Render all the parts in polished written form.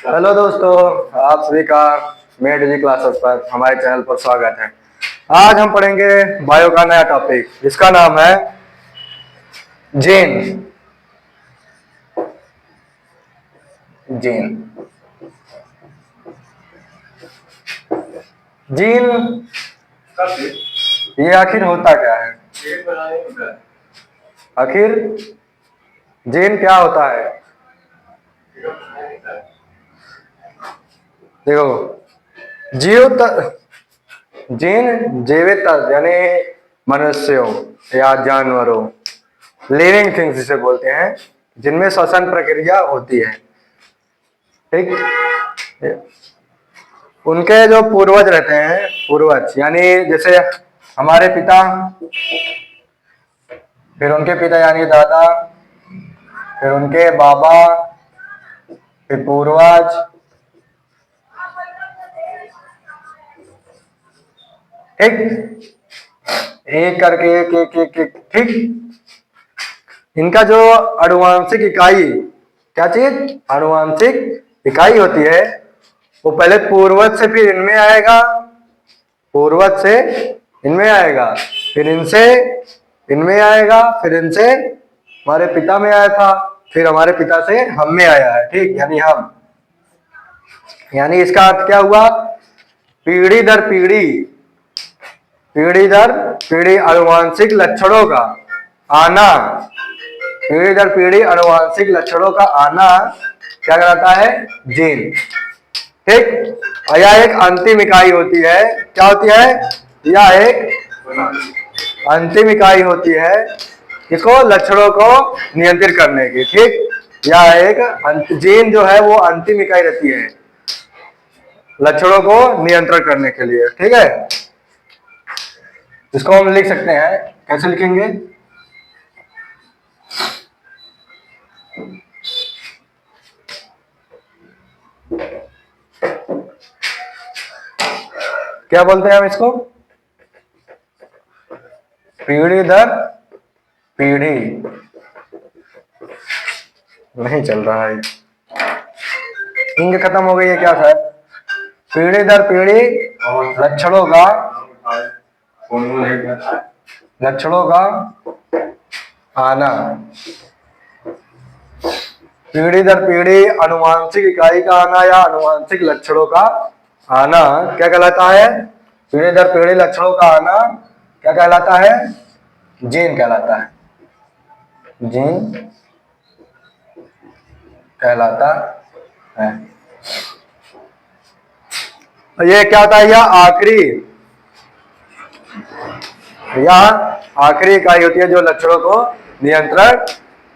Hello दोस्तों, आप सभी का मेड जी क्लासेस पर हमारे चैनल पर स्वागत है। आज हम पढ़ेंगे बायो का नया टॉपिक जिसका नाम है जीन। जीन जीन ये आखिर होता क्या है? आखिर जीन क्या होता है? देखो, जीन जीवित यानी मनुष्यों या जानवरों, लिविंग थिंग्स जिसे बोलते हैं, जिनमें श्वसन प्रक्रिया होती है, ठीक। उनके जो पूर्वज रहते हैं, पूर्वज यानी जैसे हमारे पिता, फिर उनके पिता यानी दादा, फिर उनके बाबा, फिर पूर्वज, ठीक। एक करके एक एक एक एक, ठीक। इनका जो आनुवांशिक इकाई, क्या चीज आनुवांशिक इकाई होती है, वो पहले पूर्वज से फिर इनमें आएगा, पूर्वज से इनमें आएगा, फिर इनसे इनमें आएगा, फिर इनसे हमारे पिता में आया था, फिर हमारे पिता से हम में आया है, ठीक। यानी हम, यानी इसका अर्थ क्या हुआ? पीढ़ी दर पीढ़ी, पीढ़ी दर पीढ़ी आनुवांशिक लक्षणों का आना, पीढ़ी दर पीढ़ी आनुवांशिक लक्षणों का आना क्या कहलाता है? जीन, ठीक। और यह एक अंतिम इकाई होती है। क्या होती है? यह एक अंतिम इकाई होती है इसको लक्षणों को नियंत्रित करने की, ठीक। यह एक जीन जो है वो अंतिम इकाई रहती है लक्षणों को नियंत्रण करने के लिए, ठीक है। इसको हम लिख सकते हैं, कैसे लिखेंगे? क्या बोलते हैं हम इसको? पीढ़ी दर पीढ़ी, नहीं चल रहा है, इंक खत्म हो गई है क्या सर? पीढ़ी दर पीढ़ी लक्षणों का आना, पीढ़ी दर पीढ़ी आनुवांशिक इकाई का आना या आनुवांशिक लक्षणों का आना क्या कहलाता है? पीढ़ी दर पीढ़ी लक्षणों का आना क्या कहलाता है? जीन कहलाता है, जीन कहलाता है। ये क्या होता है? यह आखिरी इकाई होती है जो लक्षणों को नियंत्रण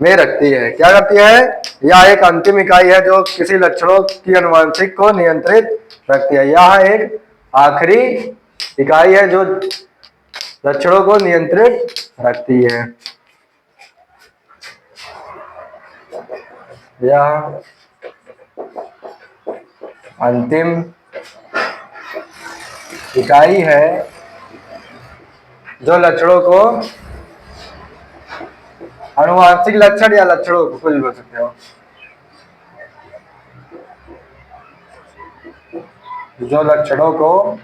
में रखती है। क्या करती है? यह एक अंतिम इकाई है जो किसी लक्षणों की आनुवांशिक को नियंत्रित रखती है। यह एक आखिरी इकाई है जो लक्षणों को नियंत्रित रखती है। यह अंतिम इकाई है जो लक्षणों को, आनुवांशिक लक्षण या लक्षणों को कुछ बोल सकते हो, जो लक्षणों को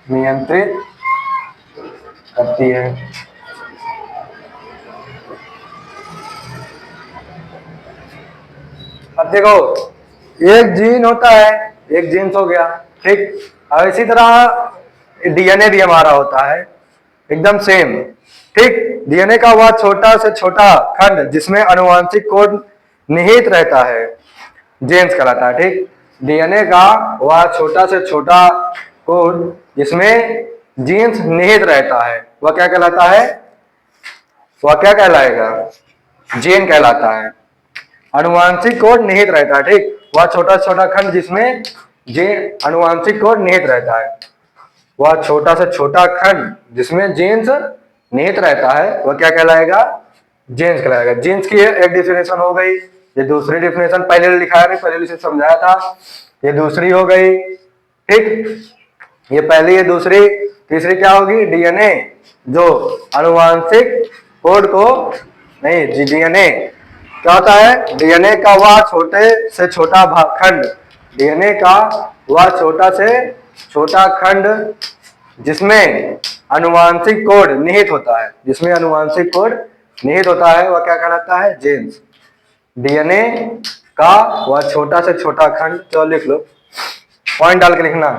नियंत्रित करती है। अब देखो, एक जीन होता है, एक जीन्स हो गया, ठीक। और इसी तरह डीएनए भी हमारा होता है, एकदम सेम, ठीक। डीएनए का वह छोटा से छोटा खंड जिसमें आनुवांशिक कोड निहित रहता है, जीन्स कहलाता है, ठीक। डीएनए का वह छोटा से छोटा कोड जिसमें जीन्स निहित रहता है, वह क्या कहलाता है? वह क्या कहलाएगा? जीन कहलाता है। आनुवांशिक कोड निहित रहता है, ठीक। वह छोटा छोटा खंड जिसमें आनुवांशिक कोड निहित रहता है, वह छोटा से छोटा खंड जिसमें जीन्स निहित रहता है, वह क्या कहलाएगा? जीन्स कहलाएगा। जीन्स की एक डिफिनेशन हो गई, ये दूसरी डिफिनेशन पहले लिखा है, पहले इसे समझाया था, ये दूसरी हो गई, ठीक। ये पहली, ये दूसरी, तीसरी क्या होगी? डीएनए, जो आनुवांशिक कोड को, नहीं, डीएनए क्या होता है? डीएनए का वह छोटे से छोटा खंड, डीएनए का वह छोटा से छोटा खंड जिसमें अनुवांशिक कोड निहित होता है, जिसमें अनुवांशिक कोड निहित होता है वह क्या कहलाता है? जीन्स। डीएनए का वह छोटा से छोटा खंड, तो लिख लो, पॉइंट डाल के लिखना।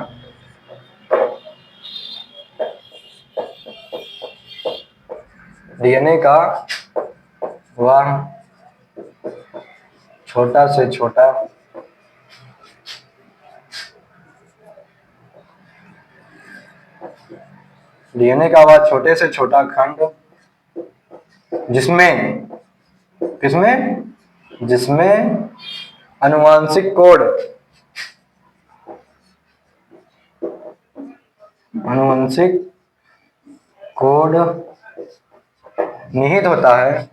डीएनए का वह छोटा से छोटा डीएनए का वह छोटे से छोटा खंड जिसमें किसमें? जिसमें अनुवांशिक कोड निहित होता है,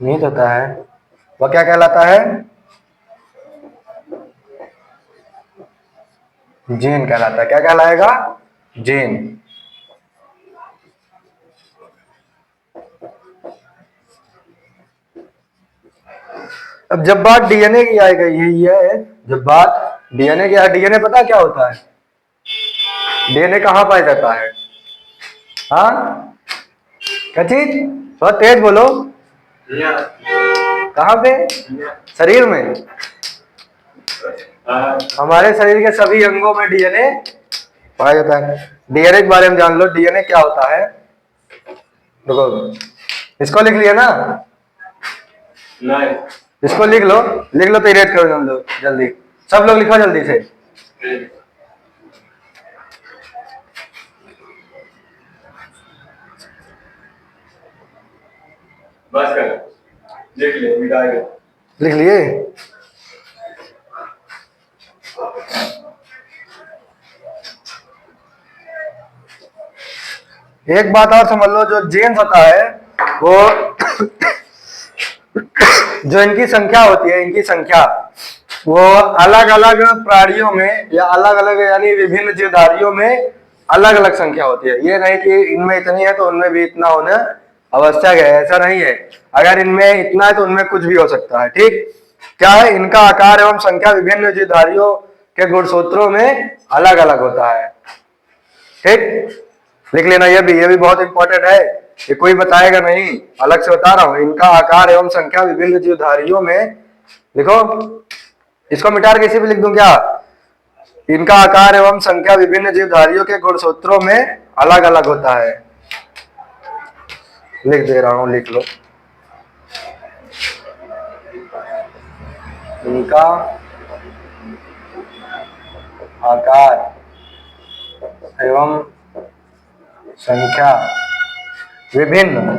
निहित होता है, वह क्या कहलाता है? जीन कहलाता है। क्या कहलाएगा? जीन। अब जब बात डीएनए की आई गई है, ये जब बात डीएनए की है, डीएनए पता क्या होता है? डीएनए कहाँ पाया जाता है? हाँ, क्या चीज? थोड़ा तेज बोलो। कहाँ पे? शरीर में। हमारे शरीर के सभी अंगों में डीएनए पाया जाता है। डीएनए के बारे में जान लो, डीएनए क्या होता है। देखो, इसको लिख लिया ना? नहीं। इसको लिख लो तो रेट करो हम लोग जल्दी, सब लोग लिखो जल्दी से। बस कर, लिख ले, लिख लिए? एक बात और समझ लो, जो जीन्स होता है वो जो इनकी संख्या होती है, इनकी संख्या वो अलग अलग प्राणियों में या अलग अलग यानी विभिन्न जीवधारियों में अलग अलग संख्या होती है। ये नहीं कि इनमें इतनी है तो उनमें भी इतना होना आवश्यक है, ऐसा नहीं है। अगर इनमें इतना है तो उनमें कुछ भी हो सकता है। ठीक, क्या है? इनका आकार एवं संख्या विभिन्न जीवधारियों के गुणसूत्रों में अलग अलग होता है। ठीक, लिख लेना, ये भी बहुत इंपॉर्टेंट है, ये कोई बताएगा नहीं, अलग से बता रहा हूं। इनका आकार एवं संख्या विभिन्न जीवधारियों में, देखो इसको मिटा के इसी पे लिख दूं क्या? इनका आकार एवं संख्या विभिन्न जीवधारियों के गुणसूत्रों में अलग अलग होता है। लिख दे रहा हूं, लिख लो। इनका आकार एवं संख्या विभिन्न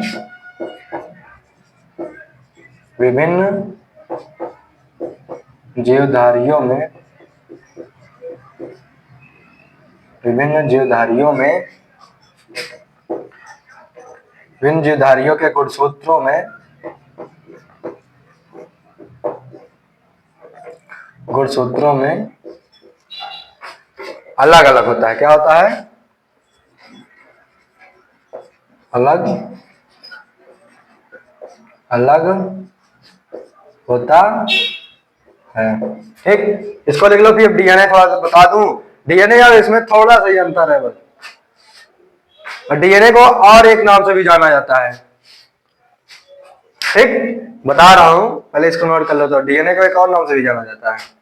जीवधारियों में विभिन्न जीवधारियों के गुणसूत्रों में अलग अलग होता है। क्या होता है? अलग अलग होता है। ठीक, इसको लिख लो। फिर डीएनए थोड़ा सा बता दूं, डीएनए यार इसमें थोड़ा सा ही अंतर है बस। और डीएनए को और एक नाम से भी जाना जाता है। ठीक, बता रहा हूं, पहले इसको नोट कर लो। तो डीएनए को एक और नाम से भी जाना जाता है।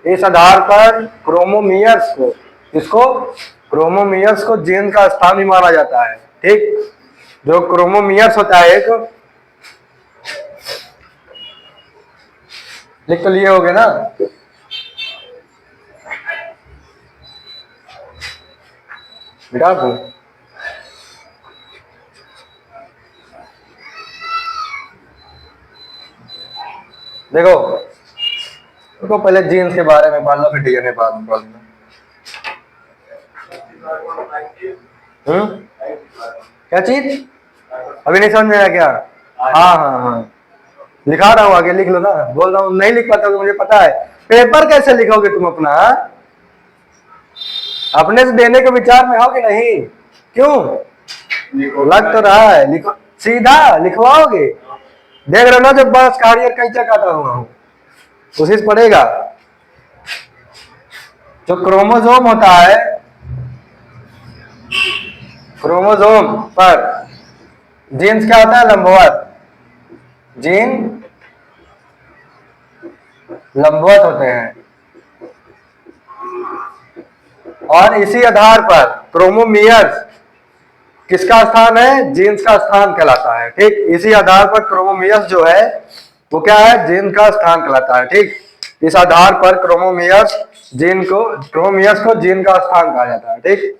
इस आधार पर क्रोमोमियर्स को जीन का स्थान भी माना जाता है। ठीक, जो क्रोमोमियर्स होता है एक, लिख तो लिए होगे ना? मिटा दूं? देखो, देखो पहले जीन्स के बारे में पढ़ लो, फिर डीएनए बाद में पढ़ लो। क्या चीज? अभी नहीं समझ में आया क्या? हाँ हाँ हाँ, लिखा रहा हूँ, आगे लिख लो ना। बोल रहा हूँ नहीं लिख पाता तो मुझे पता है। पेपर कैसे लिखोगे तुम अपना? अपने से देने के विचार में हो कि नहीं? क्यों? लग तो रहा है, लिखो सीधा लिखवाओगे। देख रहे हो ना, जब बांस काटिए कैंचा काटा हुआ हूं, उसी से पड़ेगा। जो क्रोमोसोम होता है, क्रोमोसोम पर जीन्स क्या होता है? लंबवत। जीन लंबवत होते हैं, और इसी आधार पर क्रोमोमियर्स किसका स्थान है? जीन्स का स्थान कहलाता है। ठीक, इसी आधार पर क्रोमोमियर्स जो है वो क्या है? जीन का स्थान कहलाता है। ठीक, इस आधार पर क्रोमोमियर्स को जीन का स्थान कहा जाता है। ठीक,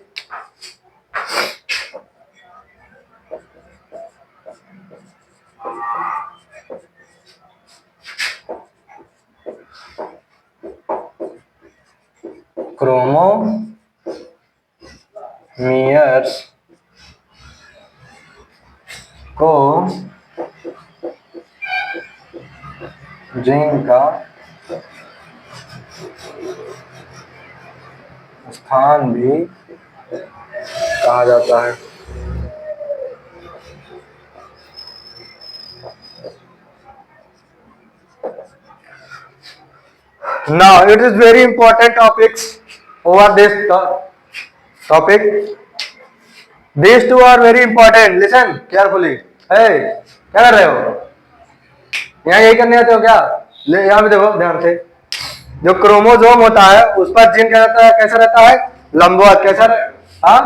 क्रोमोमियर्स को जीन का स्थान भी कहा जाता है। Now it is very important topics over this topic. These two are very important. Listen carefully. Hey, क्या कर रहे हो? यहाँ यही करने आते हो क्या? ले यहाँ पे देखो ध्यान से। जो क्रोमोसोम होता है उस पर जीन क्या रहता है? कैसा रहता है? लंबवत। कैसा? हाँ,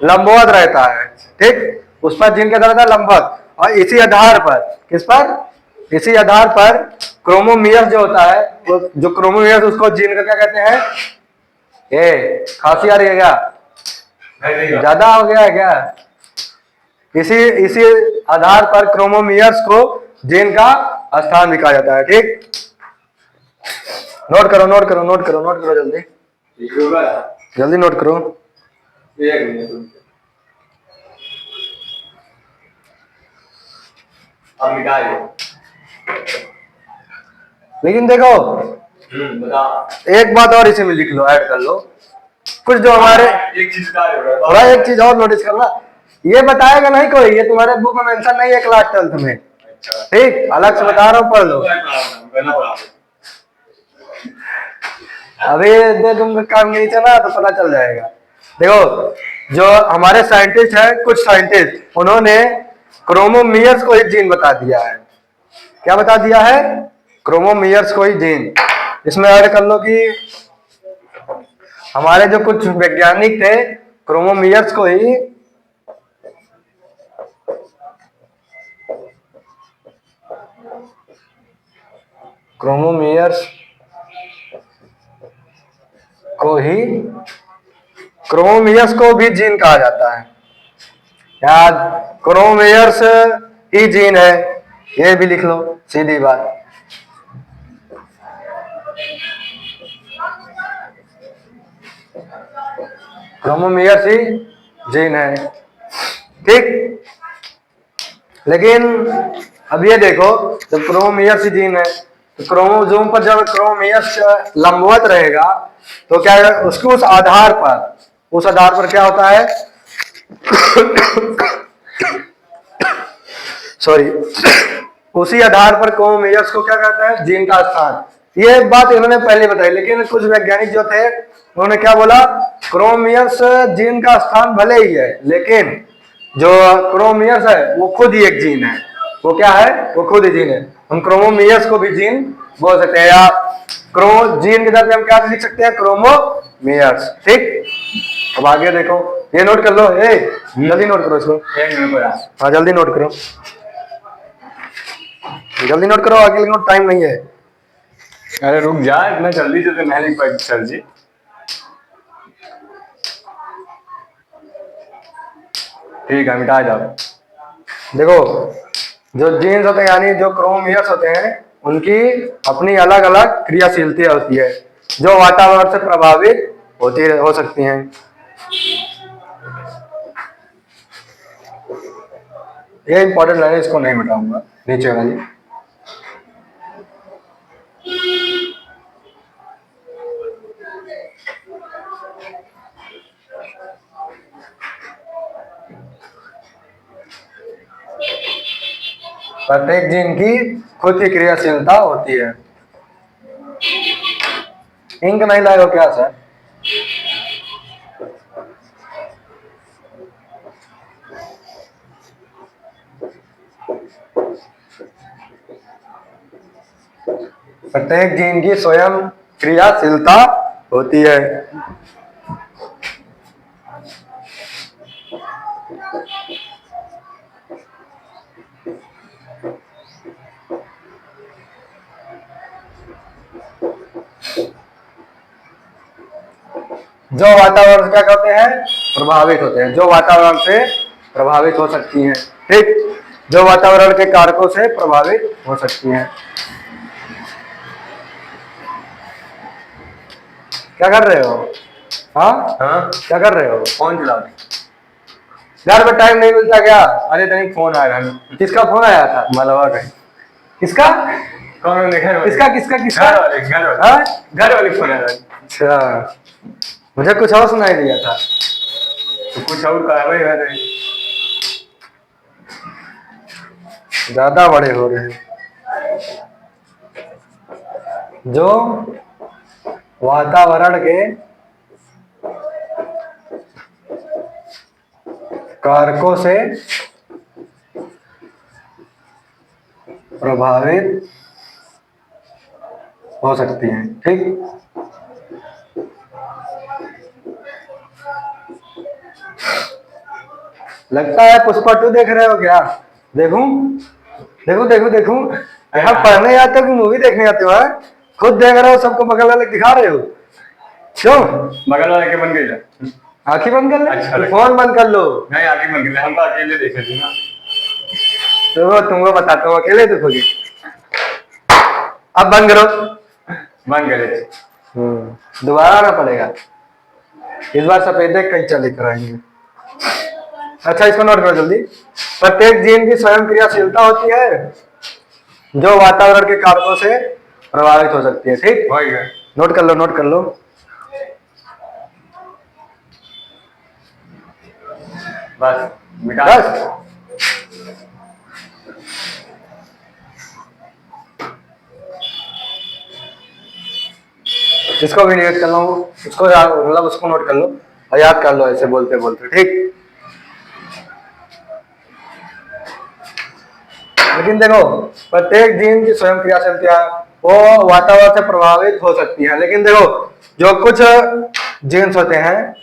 लंबवत रहता है। ठीक, उस पर जीन कैसा रहता है? लंबवत। और इसी आधार पर, किस पर? इसी आधार पर क्रोमोमियर्स जो होता है, जो क्रोमोमियर्स उसको जीन का क्या कहते हैं? ये खांसी आ रही है क्या? ज्यादा हो गया है क्या? इसी इसी आधार पर क्रोमोमियर्स को जीन का स्थान भी कहा जाता है। ठीक, नोट करो नोट करो नोट करो नोट करो, जल्दी जल्दी नोट करो। लेकिन देखो, एक बात और इसी में लिख लो, ऐड कर लो कुछ जो हमारे। थोड़ा एक चीज और नोटिस करना, ये बताएगा नहीं कोई, ये तुम्हारे बुक में मेंशन नहीं है क्लास 12th में। ठीक, अलग से बता रहा हूँ, पढ़ लो। अभी दे दूंगा काम नहीं चला तो पता चल जाएगा। देखो, जो हमारे साइंटिस्ट हैं, कुछ साइंटिस्ट, उन्होंने क्रोमोमियर्स को एक जीन बता दिया है। क्या बता दिया है? क्रोमोमियर्स को ही जीन। इसमें ऐड कर लो कि हमारे जो कुछ वैज्ञानिक थे, क्रोमोमियर्स को ही क्रोमोमियर्स को भी जीन कहा जाता है। याद, क्रोमोमियर्स ही जीन है, ये भी लिख लो, सीधी बात। क्रोमोमियर्स ही जीन है। ठीक, लेकिन अब ये देखो, जब क्रोमोमियर्स ही जीन है तो क्रोमोसोम पर जब क्रोमोमियर्स लंबवत रहेगा तो क्या है? उसके उस आधार पर क्या होता है? सॉरी, उसी आधार पर क्रोमोमियर्स को क्या कहता है? जीन का स्थान। ये बात इन्होंने पहले बताई, लेकिन कुछ वैज्ञानिक जो थे उन्होंने क्या बोला? क्रोमोमियर्स जीन का स्थान भले ही है, लेकिन जो क्रोमोमियर्स है वो खुद ही एक जीन है। वो क्या है? वो खुद ही जीन है। हम क्रोमोमियर्स को भी जीन बोल सकते हैं, या क्रोमो जीन के तरफ हम क्या लिख सकते हैं? क्रोमोमियर्स। ठीक, अब आगे देखो, ये नोट कर लो। जल्दी नोट करो इसको। हाँ जल्दी नोट करो, जल्दी नोट करो, आगे लिखो, टाइम नहीं है। अरे रुक जा, इतना जल्दी जल्दी नहीं लिख पाई सर जी। ठीक है, मिटा जाओ। देखो, जो जीन्स होते हैं यानी जो क्रोमियस होते हैं उनकी अपनी अलग अलग क्रियाशीलता होती है जो वातावरण से प्रभावित होती हो सकती हैं। ये इंपॉर्टेंट लाइन है, इसको नहीं मिटाऊंगा, नीचे वाली। प्रत्येक जीन की खुद की क्रियाशीलता होती है। इंक नहीं लाए हो क्या सर? प्रत्येक जीन की स्वयं क्रियाशीलता होती है। जो वातावरण क्या कहते हैं? प्रभावित होते हैं, जो वातावरण से प्रभावित हो सकती हैं। ठीक, जो वातावरण के कारकों से प्रभावित हो सकती हैं। क्या कर रहे हो? हाँ हाँ, क्या कर रहे हो? फोन चला रहे। घर में टाइम नहीं मिलता क्या? अरे तनिक फोन आया था। किसका फोन आया था? मलवा का। किसका? कौन? घर वाले। किसका किसका किसका? घर वाले, घर वाले। हाँ? घर वाले फोन आया था। अच्छा, मुझे कुछ और सुनाई दिया था। तो कुछ और कार्रवाई कर रहे। ज्यादा बड़े हो रहे हैं। जो वातावरण के कारकों से प्रभावित हो सकती हैं। ठीक, लगता है पुष्पा 2 देख रहे हो क्या? देखूं देखूं देखूं देखूं? यहाँ पढ़ने आते हो कि मूवी देखने आते हो? हाँ? खुद देख रहे हो, सबको बगल वाले दिखा रहे हो, क्यों? बगल वाले के बन गई। आंखें बंद कर ले। अच्छा तो फोन बंद कर लो। नहीं, आगे बन गई, हम तो अकेले देखे थे ना। तो तुमको बताता हूँ, अकेले देखोगे। अब बंद करो। बन गए। दोबारा ना पड़ेगा, इस बार सफेद कंचा लेकर आएंगे। अच्छा, इसको नोट करो जल्दी। प्रत्येक जीन की स्वयं क्रियाशीलता होती है जो वातावरण के कारकों से प्रभावित हो सकती है। ठीक, हो गया। नोट कर लो, नोट कर लो। बस मिटा। बस, इसको भी नोट कर लो, उसको मतलब उसको नोट कर लो और याद कर लो ऐसे बोलते बोलते। ठीक, लेकिन देखो, प्रत्येक जीन की स्वयं क्रियाशीलता वो वातावरण से प्रभावित हो सकती है। लेकिन देखो, जो कुछ जीन्स होते हैं,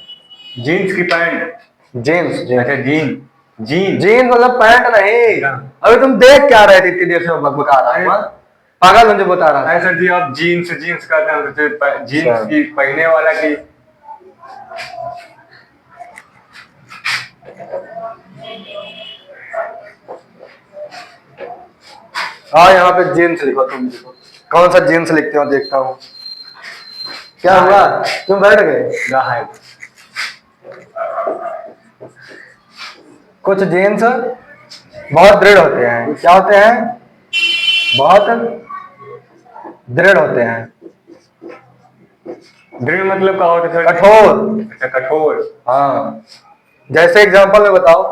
जीन्स की पैंट। जीन्स अच्छा, जीन जीन जीन्स मतलब पैंट नहीं। अभी तुम देख क्या रहे थे इतनी देर से? बता रहा हूँ, पागल मुझे बता रहा था। सर जी, आप जीन्स जीन्स कहते हैं तो जीन्स की पहने वाला की। हाँ, यहाँ पे जीन्स लिखो, तुम लिखो कौन सा जीन्स लिखते हो, देखता हूँ। क्या हुआ, तुम बैठ गए? कुछ जीन्स बहुत दृढ़ होते हैं। क्या होते हैं? बहुत दृढ़ होते हैं। दृढ़ मतलब क्या होता है सर? कठोर। अच्छा, कठोर। हाँ, जैसे एग्जांपल में बताओ।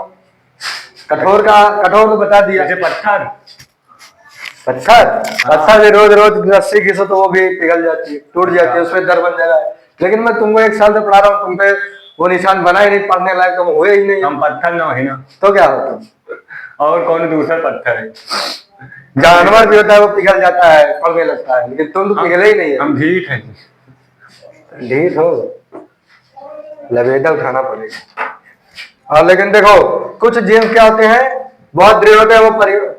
कठोर तो बता दिया। जैसे पत्थर। पत्थर, पत्थर से रोज रोज रस्सी घिसो तो वो भी पिघल जाती है, टूट जाती है, उसमें दर बन जाएगा। लेकिन मैं तुमको 1 साल से पढ़ा रहा हूँ, तुम पे वो निशान बना ही नहीं, पढ़ने लायक तुम हुए ही नहीं। हम पत्थर ना है ना, तो क्या होता? और कौन दूसरा पत्थर है? जानवर भी होता है वो पिघल जाता है, पड़ने लगता है, लेकिन तुम तो पिघले ही नहीं है। हम ढीठ हैं। ढीठ हो, लबेदा उठाना पड़ेगा। और लेकिन देखो, कुछ जीन्स क्या होते हैं? बहुत दृढ़ होते हैं, वो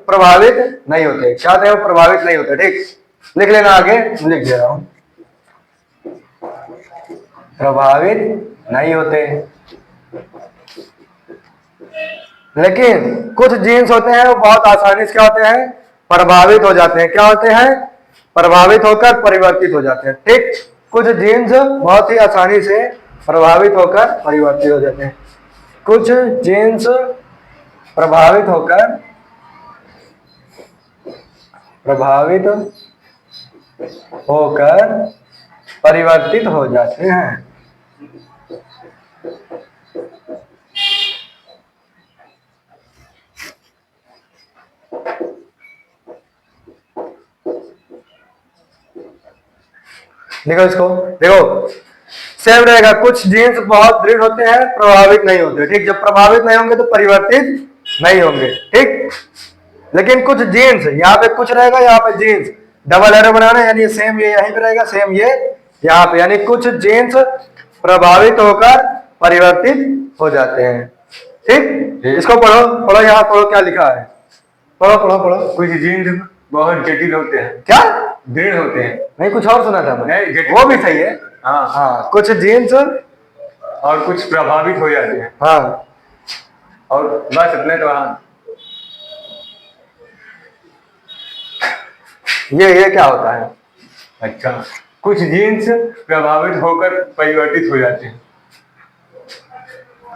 प्रभावित नहीं होते। क्या होते हैं? वो प्रभावित नहीं होते। ठीक, लिख लेना, आगे लिख दे रहा हूं। प्रभावित नहीं होते। लेकिन कुछ जीन्स होते हैं वो बहुत आसानी से क्या होते हैं, प्रभावित हो जाते हैं। क्या होते हैं? प्रभावित होकर परिवर्तित हो जाते हैं। ठीक, कुछ जीन्स बहुत ही आसानी से प्रभावित होकर परिवर्तित हो जाते हैं। कुछ जीन्स प्रभावित होकर परिवर्तित हो जाते हैं। देखो इसको, देखो सेम रहेगा। कुछ जीन्स बहुत दृढ़ होते हैं, प्रभावित नहीं होते। ठीक, जब प्रभावित नहीं होंगे तो परिवर्तित नहीं होंगे। ठीक, लेकिन कुछ जीन्स, यहाँ पे कुछ रहेगा, यहाँ पे जीन्स, डबल एरो बनाना है, यानी सेम ये यहीं पे रहेगा, सेम ये यहाँ पे, यानी कुछ जीन्स प्रभावित होकर परिवर्तित हो जाते हैं। ठीक, इसको पढ़ो, पढ़ो, यहाँ पढ़ो क्या लिखा है, पढ़ो पढ़ो पढ़ो। कुछ जीन्स बहुत जटिल होते हैं। क्या? दृढ़ होते हैं। नहीं, कुछ और सुना था मैंने। नहीं, वो भी सही है। हाँ हाँ, कुछ जीन्स और कुछ प्रभावित हो जाते हैं। हाँ, और बस इतने तो। हाँ, ये क्या होता है? अच्छा, कुछ जीन्स प्रभावित होकर परिवर्तित हो जाते हैं।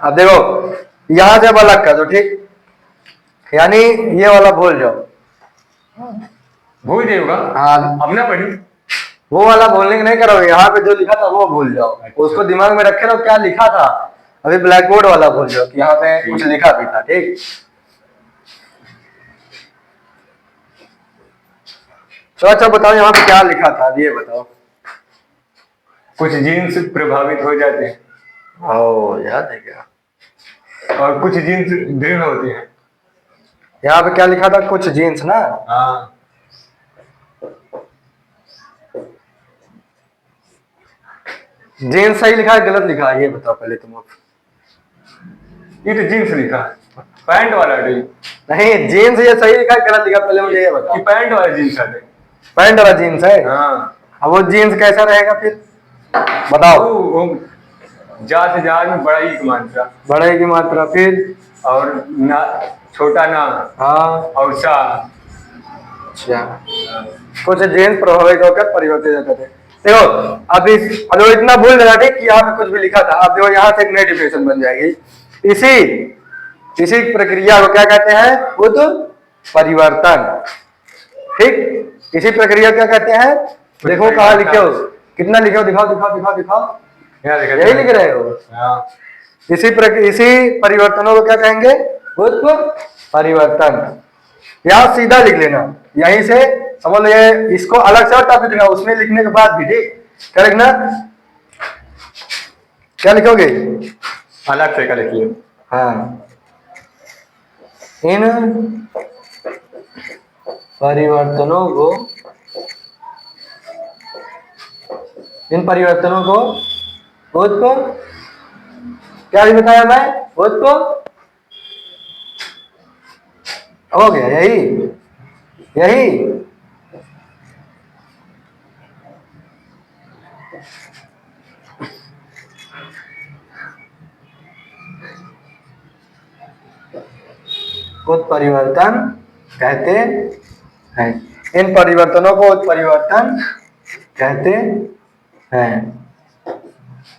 अब देखो, यहां जब अलग कर दो, ठीक, यानी ये वाला भूल जाओ। भूल जाएगा। हाँ, अब ना पढ़ी। वो वाला बोलने की नहीं करोगे, यहाँ पे जो लिखा था वो भूल जाओ। उसको दिमाग में रखे रहो क्या लिखा था। अभी ब्लैक बोर्ड वाला भूल जाओ कि यहाँ पे कुछ लिखा भी था। ठीक, तो अच्छा बताओ यहाँ पे क्या लिखा था, ये बताओ। कुछ जीन्स प्रभावित हो जाते हैं। ओ, याद है क्या? और कुछ जीन्स दृढ़ होते हैं। यहाँ पे क्या लिखा था? कुछ जीन्स ना। हाँ, जीन्स सही लिखा है गलत लिखा है, ये बताओ पहले तुम। ये तो जीन्स लिखा है, पैंट वाला नहीं, जीन्स ये सही लिखा है गलत लिखा, पहले मुझे ये बताओ। कि पैंट वाला जीन्स है। पैंट वाला जीन्स है। हाँ, अब वो जीन्स कैसा रहेगा फिर बताओ। वो जा से जहाज में बड़ा ही मात्रा। बड़े की मात्रा, फिर और ना छोटा ना। हाँ, और सा। अच्छा, कुछ जीन्स प्रभावित होकर परिवर्तित हो जाते थे। देखो, अब इतना भूल देना, ठीक, यहाँ पे कुछ भी लिखा था। अब देखो यहाँ से एक नई डिफिनेशन बन जाएगी। इसी प्रक्रिया को क्या कहते हैं? उत्परिवर्तन। ठीक, इसी प्रक्रिया क्या कहते हैं? देखो कहाँ लिखे हो, कितना लिखे हो, दिखाओ दिखाओ दिखाओ दिखाओ। यही लिख रहे हो। हाँ, इसी परिवर्तनों को क्या कहेंगे? उत्परिवर्तन। यहाँ सीधा लिख लेना, यहीं से समझ लो। ये इसको अलग से टॉपिक लिखना, उसमें लिखने के बाद भी। ठीक, क्या लिखना? क्या लिखोगे? अलग से का लिखिए। हाँ, इन परिवर्तनों को क्या भी बताया मैं? हो गया, यही उत्परिवर्तन कहते हैं। इन परिवर्तनों को उत्परिवर्तन कहते हैं।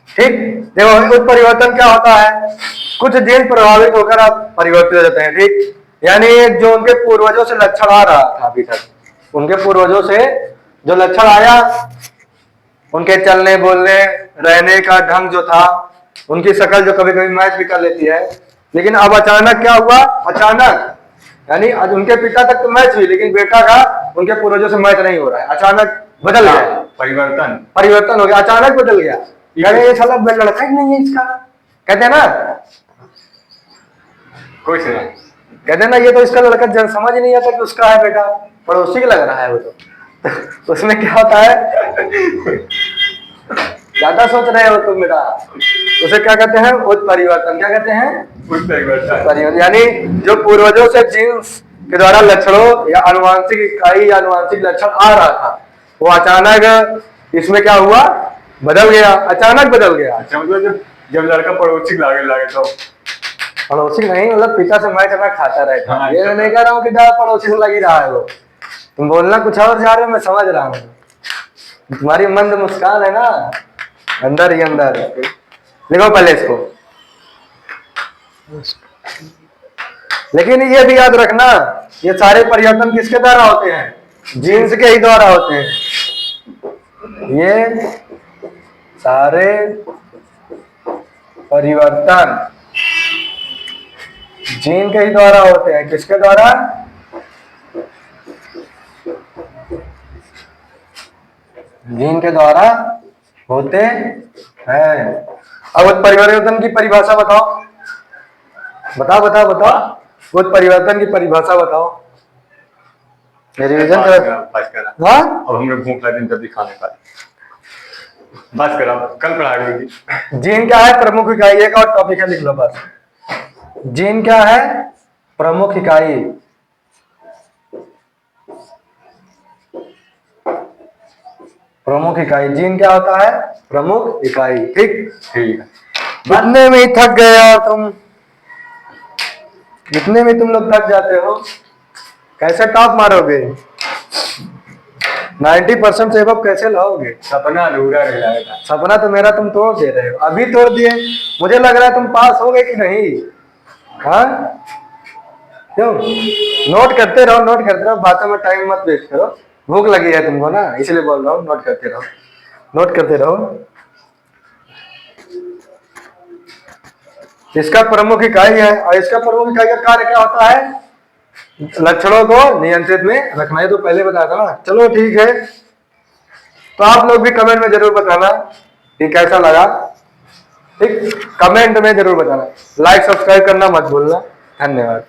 ठीक, देखो उत्परिवर्तन क्या होता है? कुछ जीन प्रभावित होकर आप परिवर्तित हो जाते हैं। ठीक, यानी जो उनके पूर्वजों से लक्षण आ रहा था अभी तक, उनके पूर्वजों से जो लक्षण आया, उनके चलने बोलने रहने का ढंग जो था, उनकी शक्ल जो कभी कभी मैच भी कर लेती है, लेकिन अब अचानक क्या हुआ? अचानक यानी आज उनके पिता तक तो मैच हुई, लेकिन बेटा का उनके पूर्वजों से मैच नहीं हो रहा है। अचानक बदल गया, परिवर्तन हो गया, अचानक बदल गया। यानी ये साला लड़का ही नहीं है इसका, कहते हैं ना, कुछ नहीं, कहते हैं ना, ये तो इसका लड़का जन समझ ही नहीं आता कि उसका है बेटा, पड़ोसी का लग रहा है वो तो उसमें क्या होता है? ज्यादा सोच रहे हो तुम बेटा। उसे क्या कहते हैं? उत्परिवर्तन। क्या कहते हैं? उत्परिवर्तन। यानी जो पूर्वजों से जीन्स के द्वारा लक्षणों या आनुवांशिक इकाई या आनुवांशिक लक्षण आ रहा था, वो अचानक इसमें क्या हुआ? बदल गया, अचानक बदल गया। अच्छा, मतलब जब लड़का पड़ोसी लागे तो पड़ोसी नहीं, मतलब पिता से मैं ना खाता रहता हाँ, ये मैं नहीं कह रहा हूँ कि ज्यादा पड़ोसी से लगी रहा है वो। तुम बोलना कुछ और जा रहे हो, मैं समझ रहा हूँ। तुम्हारी मंद मुस्कान है ना, अंदर ही अंदर। लिखो पहले इसको। लेकिन ये भी याद रखना, ये सारे परिवर्तन किसके द्वारा होते हैं? जीन्स के ही द्वारा होते हैं। ये सारे परिवर्तन जीन के ही द्वारा होते हैं। किसके द्वारा? जीन के द्वारा होते हैं। अब उत्परिवर्तन की परिभाषा बताओ, बताओ बताओ बताओ। उत्परिवर्तन की परिभाषा बताओ। रिवीजन कर। बस करा। हाँ, अब हम लोग भूख लगी जल्दी खाने का। बस करा, कल पढ़ाई होगी। जीन क्या है? प्रमुख इकाई। एक और टॉपिक है, लिख लो बस। जीन क्या है? प्रमुख इकाई। प्रमुख इकाई। जीन क्या होता है? प्रमुख इकाई। ठीक, ठीक है। इतने में ही थक गए यार तुम, इतने में तुम लोग थक जाते हो। कैसे टॉप मारोगे? 90% से अब कैसे लाओगे? सपना अधूरा रह जाएगा। सपना तो मेरा तुम तोड़ दे रहे हो, अभी तोड़ दिए। मुझे लग रहा है तुम पास हो गए कि नहीं। हाँ, क्यों? नोट करते रहो, नोट करते रहो, बातों में टाइम मत वेस्ट करो। भूख लगी है तुमको ना, इसलिए बोल रहा हूँ, नोट करते रहो, नोट करते रहो। इसका प्रमुख इकाई है, और इसका प्रमुख इकाई का कार्य क्या होता है? लक्षणों को नियंत्रित में रखना। है तो पहले बताया था ना। चलो ठीक है, तो आप लोग भी कमेंट में जरूर बताना कि कैसा लगा। ठीक, कमेंट में जरूर बताना। लाइक सब्सक्राइब करना मत भूलना। धन्यवाद।